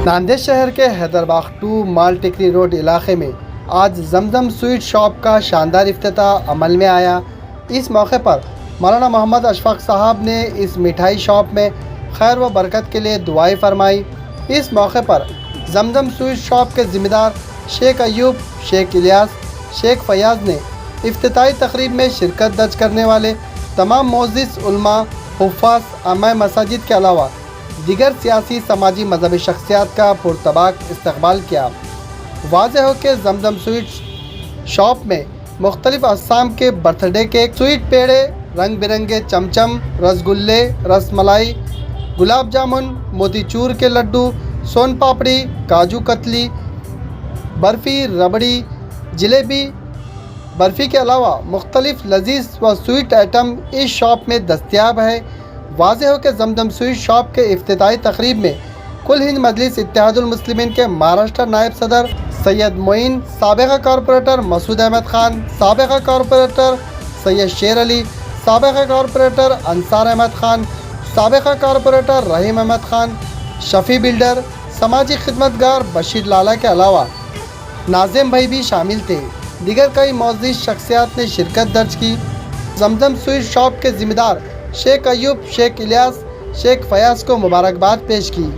नांदेड़ शहर के हैदरबाग 2 माल टिकरी रोड इलाके में आज जमजम स्वीट शॉप का शानदार इफ्तिताह अमल में आया। इस मौके पर मौलाना मोहम्मद अशफाक साहब ने इस मिठाई शॉप में खैर व बरकत के लिए दुआएं फरमाई। इस मौके पर जमजम स्वीट शॉप के ज़िम्मेदार शेख अयूब, शेख इलियास, शेख फयाज ने इफ्तिताही तकरीब में शिरकत दर्ज करने वाले तमाम मोअज़्ज़िज़ उलमा, हुफ़्फ़ाज़, आमाए मसाजिद के अलावा दीगर सियासी, समाजी, मजहबी शख्सियात का पुरतबाक इस्तकबाल किया। वाज़ेह हो कि जमजम स्वीट शॉप में मुख्तलिफ अक़साम के बर्थडे केक, स्वीट पेड़े, रंग बिरंगे चमचम, रसगुल्ले, रसमलाई, गुलाब जामुन, मोतीचूर के लड्डू, सोन पापड़ी, काजू कतली, बर्फ़ी, रबड़ी, जलेबी, बर्फ़ी के अलावा मुख्तलिफ लजीज व स्वीट आइटम इस शॉप में दस्तियाब है। वाज़ेह हो कि जमजम स्वीट शॉप के इफ्तिताही तकरीब में कुल हिंद मजलिस इत्तेहादुल मुस्लिमीन के महाराष्ट्र नायब सदर सैयद मोइन, साबिक़ा कॉरपोरेटर मसूद अहमद खान, साबिक़ा कॉरपोरेटर सैयद शेर अली, साबिक़ा कॉरपोरेटर अंसार अहमद खान, साबिक़ा कॉरपोरेटर रहीम अहमद खान, शफ़ी बिल्डर, समाजी खिदमतगार बशीर लाला के अलावा नाज़िम भाई भी शामिल थे। दीगर कई मोअज़्ज़िज़ शख्सियात ने शिरकत दर्ज की। जमजम स्वीट शॉप के ज़िम्मेदार शेख अयूब, शेख इलियास, शेख फयाज को मुबारकबाद पेश की।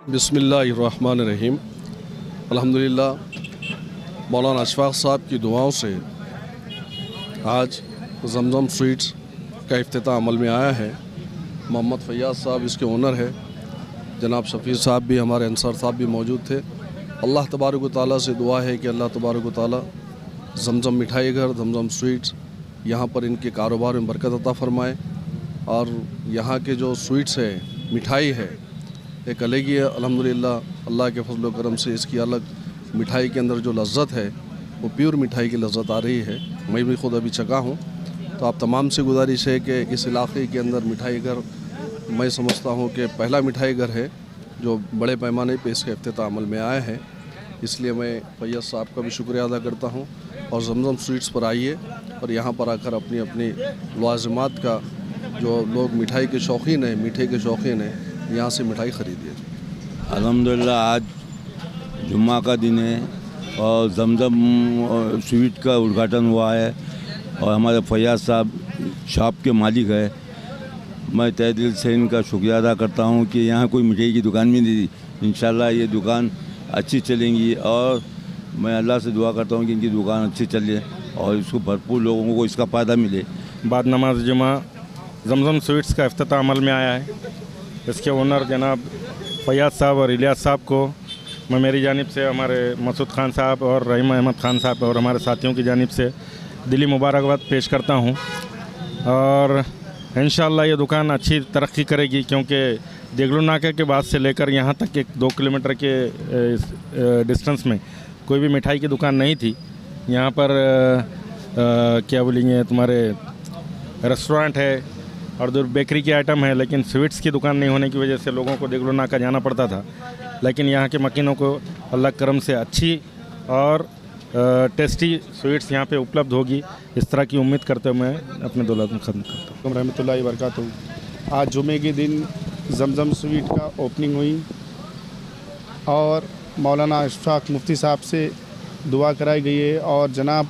बिस्मिल्लाहिर्रहमानिर्रहीम। अल्हम्दुलिल्लाह मौलाना अशफाक साहब की दुआओं से आज जमजम स्वीट्स का इफ्तिताह अमल में आया है। मोहम्मद फयाज साहब इसके ओनर है, जनाब शफ़ी साहब भी, हमारे अंसार साहब भी मौजूद थे। अल्लाह तबारक व तआला से दुआ है कि अल्लाह तबारक व तआला जमजम मिठाई घर, जमजम स्वीट्स, यहाँ पर इनके कारोबार में बरकत अता फ़रमाए और यहाँ के जो स्वीट्स है, मिठाई है, एक अलग ही है। अल्हम्दुलिल्लाह अल्लाह के फजल व करम से इसकी अलग मिठाई के अंदर जो लज्जत है वो प्योर मिठाई की लज्जत आ रही है। मैं भी खुद अभी चखा हूँ। तो आप तमाम से गुजारिश है कि इस इलाक़े के अंदर मिठाई घर, मैं समझता हूँ कि पहला मिठाई घर है जो बड़े पैमाने पे इसका इफ्तिताह अमल में आया है। इसलिए मैं फैयाज साहब का भी शुक्रिया अदा करता हूँ। और जमजम स्वीट्स पर आइए और यहाँ पर आकर अपनी अपनी लाज़िमात का, जो लोग मिठाई के शौकीन हैं, मीठे के शौकीन हैं, यहाँ से मिठाई ख़रीदिए। अल्हम्दुलिल्लाह आज जुम्मा का दिन है और जमजम स्वीट का उद्घाटन हुआ है और हमारे फयाज साहब शॉप के मालिक है। मैं तहे दिल से इनका शुक्रिया अदा करता हूँ कि यहाँ कोई मिठाई की दुकान भी नहीं थी। इंशाल्लाह ये दुकान अच्छी चलेंगी और मैं अल्लाह से दुआ करता हूँ कि इनकी दुकान अच्छी चले और इसको भरपूर लोगों को इसका फ़ायदा मिले। बाद नमाज जुमा जमजम स्वीट्स का इफ्तिताह अमल में आया है। इसके ओनर जनाब फयाज साहब और इलियास साहब को मैं मेरी जानिब से, हमारे मसूद खान साहब और रहीम अहमद खान साहब और हमारे साथियों की जानिब से दिली मुबारकबाद पेश करता हूँ। और इंशाल्लाह ये दुकान अच्छी तरक्की करेगी, क्योंकि देगलू नाके के बाद से लेकर यहाँ तक एक 2 किलोमीटर के डिस्टेंस में कोई भी मिठाई की दुकान नहीं थी। यहाँ पर क्या बोलेंगे, तुम्हारे रेस्टोरेंट है और दूर बेकरी के आइटम है, लेकिन स्वीट्स की दुकान नहीं होने की वजह से लोगों को देगलू नाका जाना पड़ता था। लेकिन यहाँ के मकीनों को अल्लाह करम से अच्छी और टेस्टी स्वीट्स यहाँ पे उपलब्ध होगी, इस तरह की उम्मीद करते हुए मैं अपने दो लफ्ज़ खत्म करता हूँ। रहमतुल्लाहि व बरकातहू। आज जुमे के दिन जमज़म स्वीट का ओपनिंग हुई और मौलाना अशफाक मुफ्ती साहब से दुआ कराई गई है और जनाब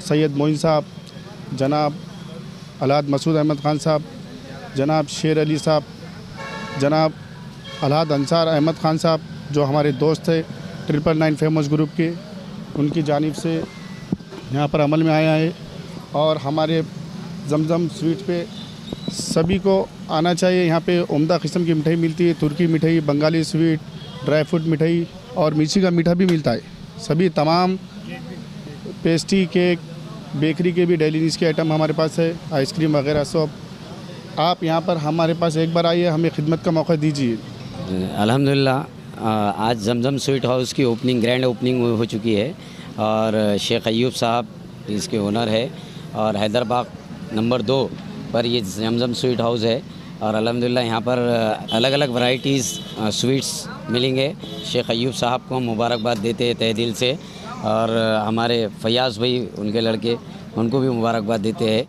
सैयद मोइन साहब, जनाब अलहाद मसूद अहमद ख़ान साहब, जनाब शेर अली साहब, जनाब अलहाद अंसार अहमद ख़ान साहब जो हमारे दोस्त है 999 फेमस ग्रुप के, उनकी जानिब से यहाँ पर अमल में आया है। और हमारे जमज़म स्वीट पे सभी को आना चाहिए। यहाँ पे उम्दा किस्म की मिठाई मिलती है, तुर्की मिठाई, बंगाली स्वीट, ड्राई फ्रूट मिठाई और मिर्ची का मीठा भी मिलता है। सभी तमाम पेस्ट्री, केक, बेकरी के भी डेली नीड्स के आइटम हमारे पास है, आइसक्रीम वगैरह सब। आप यहाँ पर हमारे पास एक बार आइए, हमें खिदमत का मौका दीजिए। अल्हम्दुलिल्लाह आज जमज़म स्वीट हाउस की ओपनिंग, ग्रैंड ओपनिंग हो चुकी है और शेख अयूब साहब इसके ओनर है और हैदराबाद नंबर 2 पर ये जमज़म स्वीट हाउस है और अल्हम्दुलिल्लाह यहाँ पर अलग अलग वैरायटीज़ स्वीट्स मिलेंगे। शेख अयूब साहब को हम मुबारकबाद देते हैं तहे दिल से और हमारे फयाज़ भाई, उनके लड़के, उनको भी मुबारकबाद देते हैं।